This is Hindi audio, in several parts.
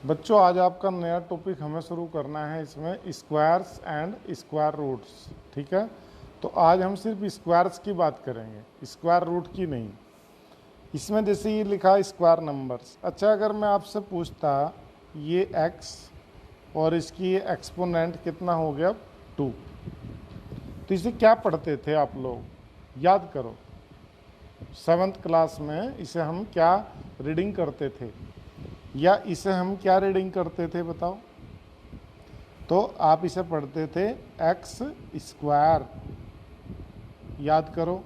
बच्चों आज आपका नया टॉपिक हमें शुरू करना है, इसमें स्क्वायर्स एंड स्क्वायर रूट्स। ठीक है, तो आज हम सिर्फ स्क्वायर्स की बात करेंगे, स्क्वायर रूट की नहीं। इसमें जैसे ये लिखा है स्क्वायर नंबर्स। अच्छा, अगर मैं आपसे पूछता ये x और इसकी ये एक्सपोनेंट कितना हो गया 2, तो इसे क्या पढ़ते थे आप लोग, याद करो। 7th क्लास में इसे हम क्या रीडिंग करते थे, या इसे हम क्या रीडिंग करते थे बताओ। तो आप इसे पढ़ते थे एक्स स्क्वायर, याद करो,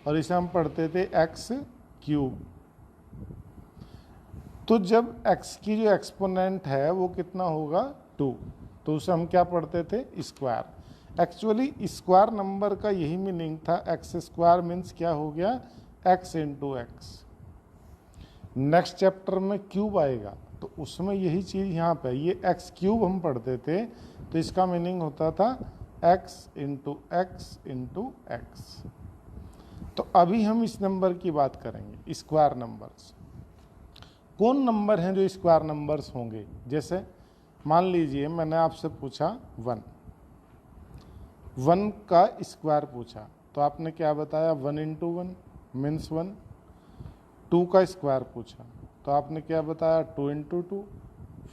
और इसे हम पढ़ते थे एक्स क्यूब। तो जब x की जो एक्सपोनेंट है वो कितना होगा 2, तो उसे हम क्या पढ़ते थे स्क्वायर। एक्चुअली स्क्वायर नंबर का यही मीनिंग था, एक्स स्क्वायर मीन्स क्या हो गया x into x. Next chapter में क्यूब आएगा तो उसमें यही चीज़ यहाँ पे, ये एक्स क्यूब हम पढ़ते थे, तो इसका मीनिंग होता था x into x into x. तो अभी हम इस नंबर की बात करेंगे, स्क्वायर नंबर्स। कौन नंबर हैं जो स्क्वायर नंबर्स होंगे। जैसे मान लीजिए मैंने आपसे पूछा 1 का स्क्वायर पूछा, तो आपने क्या बताया 1 इंटू 1 मीन्स 1। 2 का स्क्वायर पूछा तो आपने क्या बताया 2 इंटू 2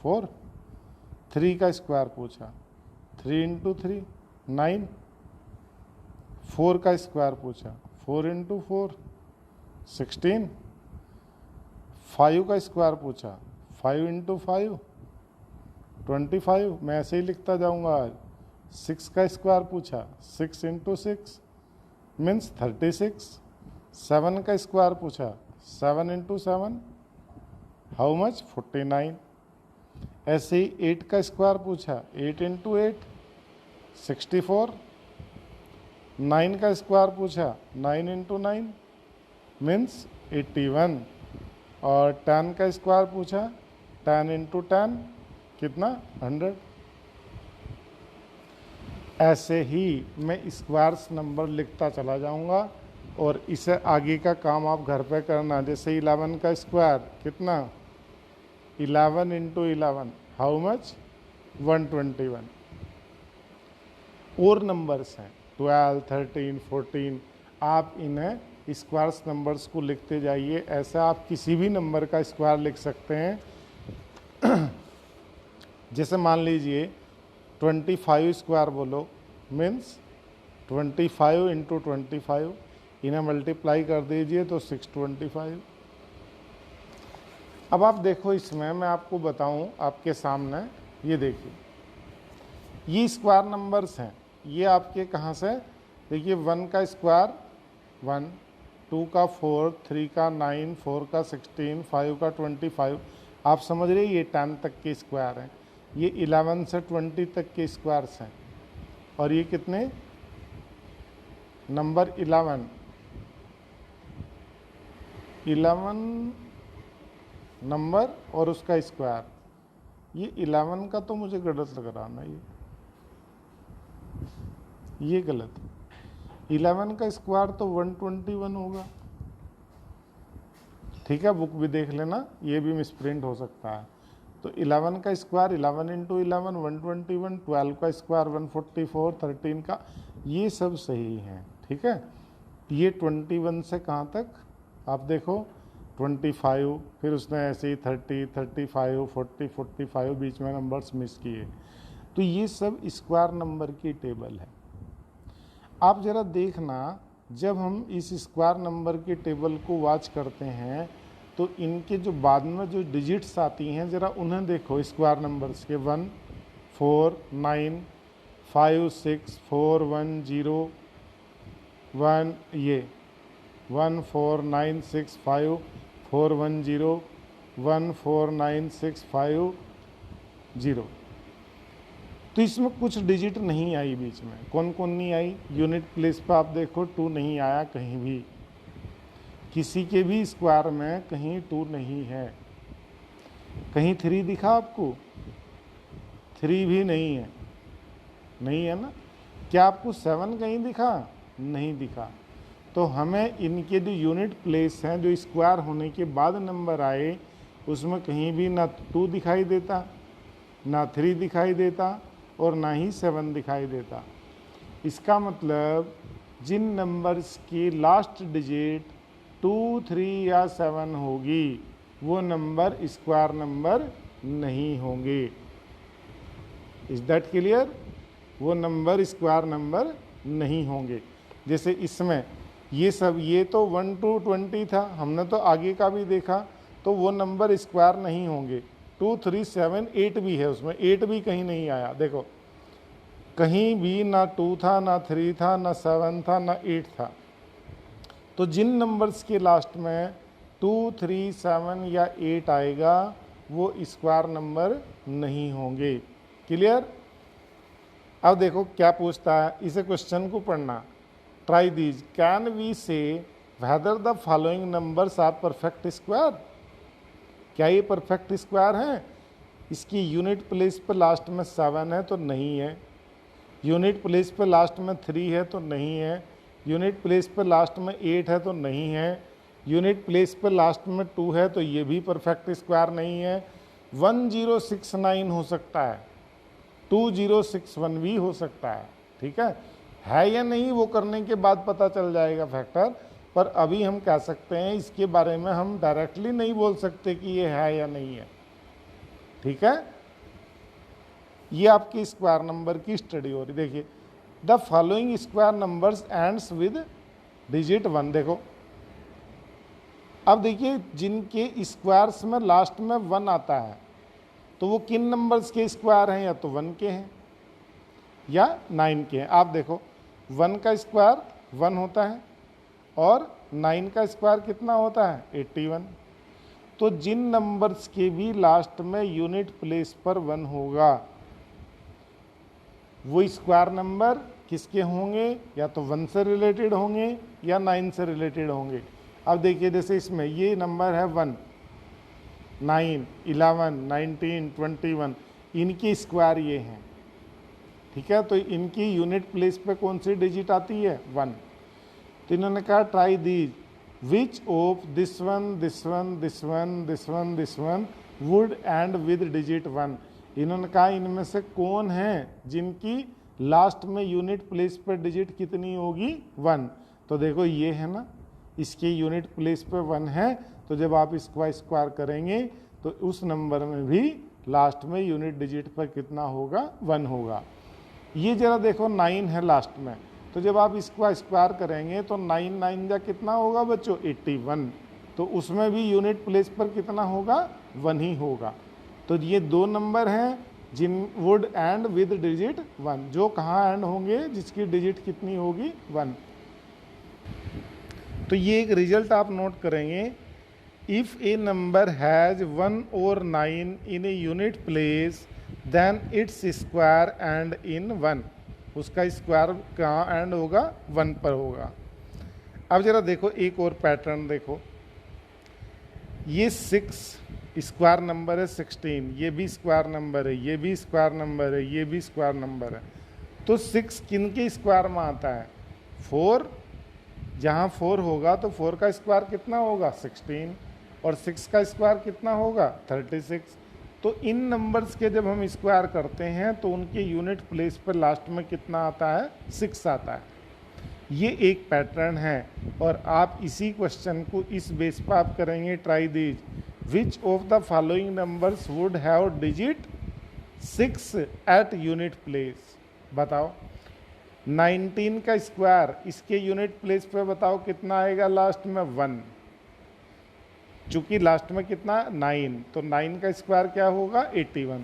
4। 3 का स्क्वायर पूछा 3 इंटू 3 9। 4 का स्क्वायर पूछा 4 इंटू 4 16। 5 का स्क्वायर पूछा 5 इंटू 5 25। मैं ऐसे ही लिखता जाऊंगा आज। 6 का स्क्वायर पूछा 6 इंटू 6 मीन्स 36। 7 का स्क्वायर पूछा 7 इंटू 7 हाउ मच 49। ऐसे ही 8 का स्क्वायर पूछा 8 इंटू 8 64। 9 का स्क्वायर पूछा 9 इंटू 9 मीन्स 81। और 10 का स्क्वायर पूछा 10 इंटू 10 कितना 100। ऐसे ही मैं स्क्वायर्स नंबर लिखता चला जाऊंगा और इसे आगे का काम आप घर पे करना। जैसे 11 का स्क्वायर कितना 11 इंटू 11 हाउ मच 121। और नंबर्स हैं 12 13 14, आप इन्हें स्क्वायर्स नंबर्स को लिखते जाइए। ऐसा आप किसी भी नंबर का स्क्वायर लिख सकते हैं। जैसे मान लीजिए 25 स्क्वायर बोलो मीन्स 25 इंटू 25, इन्हें मल्टीप्लाई कर दीजिए तो 625। अब आप देखो, इसमें मैं आपको बताऊं आपके सामने, ये देखिए ये स्क्वायर नंबर्स हैं। ये आपके कहाँ से, देखिए 1 का स्क्वायर 1, 2 का 4, 3 का 9, 4 का 16, 5 का 25। आप समझ रहे ये 10 तक के स्क्वायर हैं। ये 11 से 20 तक के स्क्वायर्स हैं। और ये कितने नंबर 11 नंबर और उसका स्क्वायर। ये 11 का तो मुझे गलत लग रहा ना, ये गलत। 11 का स्क्वायर तो 121 होगा। ठीक है, बुक भी देख लेना, ये भी मिसप्रिंट हो सकता है। तो 11 का स्क्वायर 11 इंटू 11 121। 12 का स्क्वायर 144। 13 का, ये सब सही हैं। ठीक है, ये 21 से कहाँ तक आप देखो 25, फिर उसने ऐसे ही 30, 35, 40, 45 बीच में नंबर्स मिस किए। तो ये सब स्क्वायर नंबर की टेबल है। आप ज़रा देखना, जब हम इस स्क्वायर नंबर की टेबल को वॉच करते हैं तो इनके जो बाद में जो डिजिट्स आती हैं ज़रा उन्हें देखो। स्क्वायर नंबर्स के 1 4 9 5 6 4 1 0 1, ये 1 4 9 6 5 4 1 0 1 4 9 6 5 0। तो इसमें कुछ डिजिट नहीं आई बीच में। कौन कौन नहीं आई, यूनिट प्लेस पर आप देखो 2 नहीं आया कहीं भी, किसी के भी स्क्वायर में कहीं 2 नहीं है। कहीं 3 दिखा आपको, 3 भी नहीं है, नहीं है ना। क्या आपको 7 कहीं दिखा, नहीं दिखा। तो हमें इनके जो यूनिट प्लेस हैं, जो स्क्वायर होने के बाद नंबर आए, उसमें कहीं भी ना 2 दिखाई देता, ना 3 दिखाई देता और ना ही 7 दिखाई देता। इसका मतलब जिन नंबर्स की लास्ट डिजिट 2, 3 या 7 होगी वो नंबर स्क्वायर नंबर नहीं होंगे। Is that clear? वो नंबर स्क्वायर नंबर नहीं होंगे। जैसे इसमें ये सब, ये तो 1 to 20 था, हमने तो आगे का भी देखा, तो वो नंबर स्क्वायर नहीं होंगे। 2, 3, 7, 8 भी है, उसमें 8 भी कहीं नहीं आया। देखो कहीं भी ना 2 था, ना 3 था, ना 7 था, ना 8 था। तो जिन नंबर्स के लास्ट में 2, 3, 7 या 8 आएगा वो स्क्वायर नंबर नहीं होंगे। क्लियर? अब देखो क्या पूछता है, इसे क्वेश्चन को पढ़ना। Try these, can we say whether the following numbers are perfect square? क्या ये परफेक्ट स्क्वायर हैं? इसकी यूनिट प्लेस पर लास्ट में 7 है तो नहीं है, यूनिट प्लेस पर लास्ट में 3 है तो नहीं है, यूनिट प्लेस पर लास्ट में 8 है तो नहीं है, यूनिट प्लेस पर लास्ट में 2 है तो ये भी परफेक्ट स्क्वायर नहीं है। 1069 हो सकता है, 2061 भी हो सकता है। ठीक है या नहीं वो करने के बाद पता चल जाएगा फैक्टर, पर अभी हम कह सकते हैं इसके बारे में हम डायरेक्टली नहीं बोल सकते कि ये है या नहीं है। ठीक है, ये आपकी स्क्वायर नंबर की स्टडी हो रही। देखिए the following square numbers ends with digit 1। देखो अब देखिए जिनके स्क्वायर्स में लास्ट में 1 आता है तो वो किन नंबर्स के स्क्वायर हैं? या तो 1 के हैं या 9 के हैं। आप देखो 1 का स्क्वायर 1 होता है और 9 का स्क्वायर कितना होता है? 81। तो जिन नंबर्स के भी लास्ट में यूनिट प्लेस पर 1 होगा वो स्क्वायर नंबर किसके होंगे? या तो 1 से रिलेटेड होंगे या 9 से रिलेटेड होंगे। अब देखिए जैसे इसमें ये नंबर है 1, 9, 11, 19, 21, इनकी स्क्वायर ये हैं। ठीक है, तो इनकी यूनिट प्लेस पे कौन सी डिजिट आती है? 1। तो इन्होंने कहा try these which of this one, this one, this one, this one, this one would and with digit 1। इन्होंने कहा इनमें से कौन है जिनकी लास्ट में यूनिट प्लेस पर डिजिट कितनी होगी? 1। तो देखो ये है ना, इसकी यूनिट प्लेस पे 1 है, तो जब आप इसको स्क्वायर करेंगे तो उस नंबर में भी लास्ट में यूनिट डिजिट पर कितना होगा? 1 होगा। ये जरा देखो 9 है लास्ट में, तो जब आप इसको स्क्वायर करेंगे तो 9 9 जा कितना होगा बच्चों? 81। तो उसमें भी यूनिट प्लेस पर कितना होगा? 1 ही होगा। तो ये 2 नंबर हैं जिन वुड एंड विद डिजिट 1, जो कहाँ एंड होंगे? जिसकी डिजिट कितनी होगी? 1। तो ये एक रिजल्ट आप नोट करेंगे। इफ ए नंबर हैज 1 और 9 in a unit place then its square and in 1। उसका स्क्वायर कहाँ एंड होगा? 1 पर होगा। अब जरा देखो एक और पैटर्न देखो, ये 6 स्क्वायर नंबर है, 16, ये भी स्क्वायर नंबर है, ये भी स्क्वायर नंबर है, ये भी स्क्वायर नंबर है। तो 6 किन के स्क्वायर में आता है? 4। जहाँ 4 होगा तो 4 का स्क्वायर कितना होगा? 16, और 6 का स्क्वायर कितना होगा? 36। तो इन नंबर्स के जब हम स्क्वायर करते हैं तो उनके यूनिट प्लेस पर लास्ट में कितना आता है? 6 आता है। ये एक पैटर्न है और आप इसी क्वेश्चन को इस बेस पर आप करेंगे try these which of the following numbers would have digit 6 at unit place. बताओ 19 का स्क्वायर इसके यूनिट प्लेस पे बताओ कितना आएगा? लास्ट में 1। चूंकि लास्ट में कितना? 9, तो 9 का स्क्वायर क्या होगा? 81।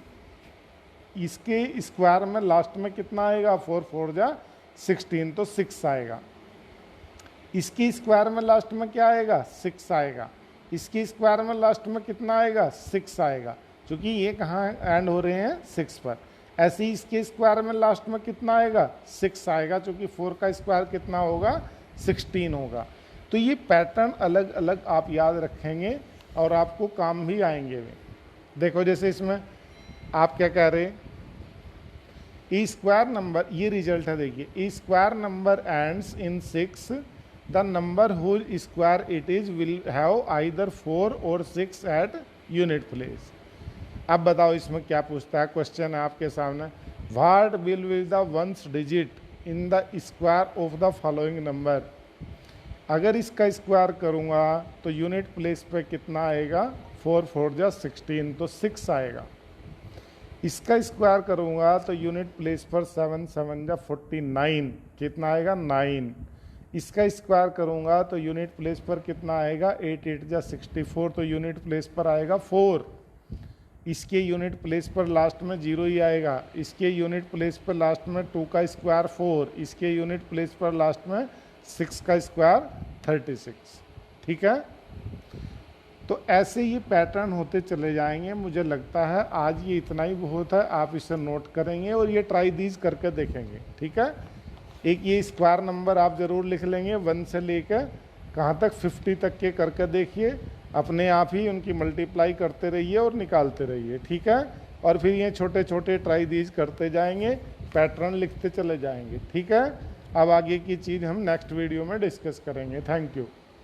इसके स्क्वायर में लास्ट में कितना आएगा? 4 4 जा 16, तो 6 आएगा। इसकी स्क्वायर में लास्ट में क्या आएगा? 6 आएगा। इसकी स्क्वायर में लास्ट में कितना आएगा? 6 आएगा, क्योंकि ये कहाँ एंड हो रहे हैं? 6 पर। ऐसे ही इसके स्क्वायर में लास्ट में कितना आएगा? 6 आएगा, क्योंकि 4 का स्क्वायर कितना होगा? 16 होगा। तो ये पैटर्न अलग अलग आप याद रखेंगे और आपको काम भी आएंगे। देखो जैसे इसमें आप क्या कह रहे हैं? ई स्क्वायर नंबर, ये रिजल्ट है देखिए, a square number ends in 6, the number whose square it is will have either 4 और 6 एट यूनिट प्लेस। अब बताओ इसमें क्या पूछता है, क्वेश्चन है आपके सामने, what will be the ones digit in the square of the following number. अगर इसका स्क्वायर करूँगा तो यूनिट प्लेस पे कितना आएगा, 4 4 जा 16 तो 6 आएगा। इसका स्क्वायर करूँगा तो यूनिट प्लेस पर 7 7 जा 49 कितना आएगा 9। इसका स्क्वायर करूँगा तो यूनिट प्लेस पर कितना आएगा 8 8 जा 64 तो यूनिट प्लेस पर आएगा 4। इसके यूनिट प्लेस पर लास्ट में 0 ही आएगा। इसके यूनिट प्लेस पर लास्ट में 2 का स्क्वायर 4, इसके यूनिट प्लेस पर लास्ट में 6 का स्क्वायर 36। ठीक है, तो ऐसे ये पैटर्न होते चले जाएंगे। मुझे लगता है आज ये इतना ही बहुत है, आप इसे नोट करेंगे और ये ट्राई दीज करके देखेंगे। ठीक है, एक ये स्क्वायर नंबर आप ज़रूर लिख लेंगे 1 से लेकर कहाँ तक 50 तक के करके देखिए, अपने आप ही उनकी मल्टीप्लाई करते रहिए और निकालते रहिए। ठीक है, और फिर ये छोटे छोटे ट्राई दीज करते जाएंगे, पैटर्न लिखते चले जाएंगे। ठीक है, अब आगे की चीज़ हम नेक्स्ट वीडियो में डिस्कस करेंगे। Thank you.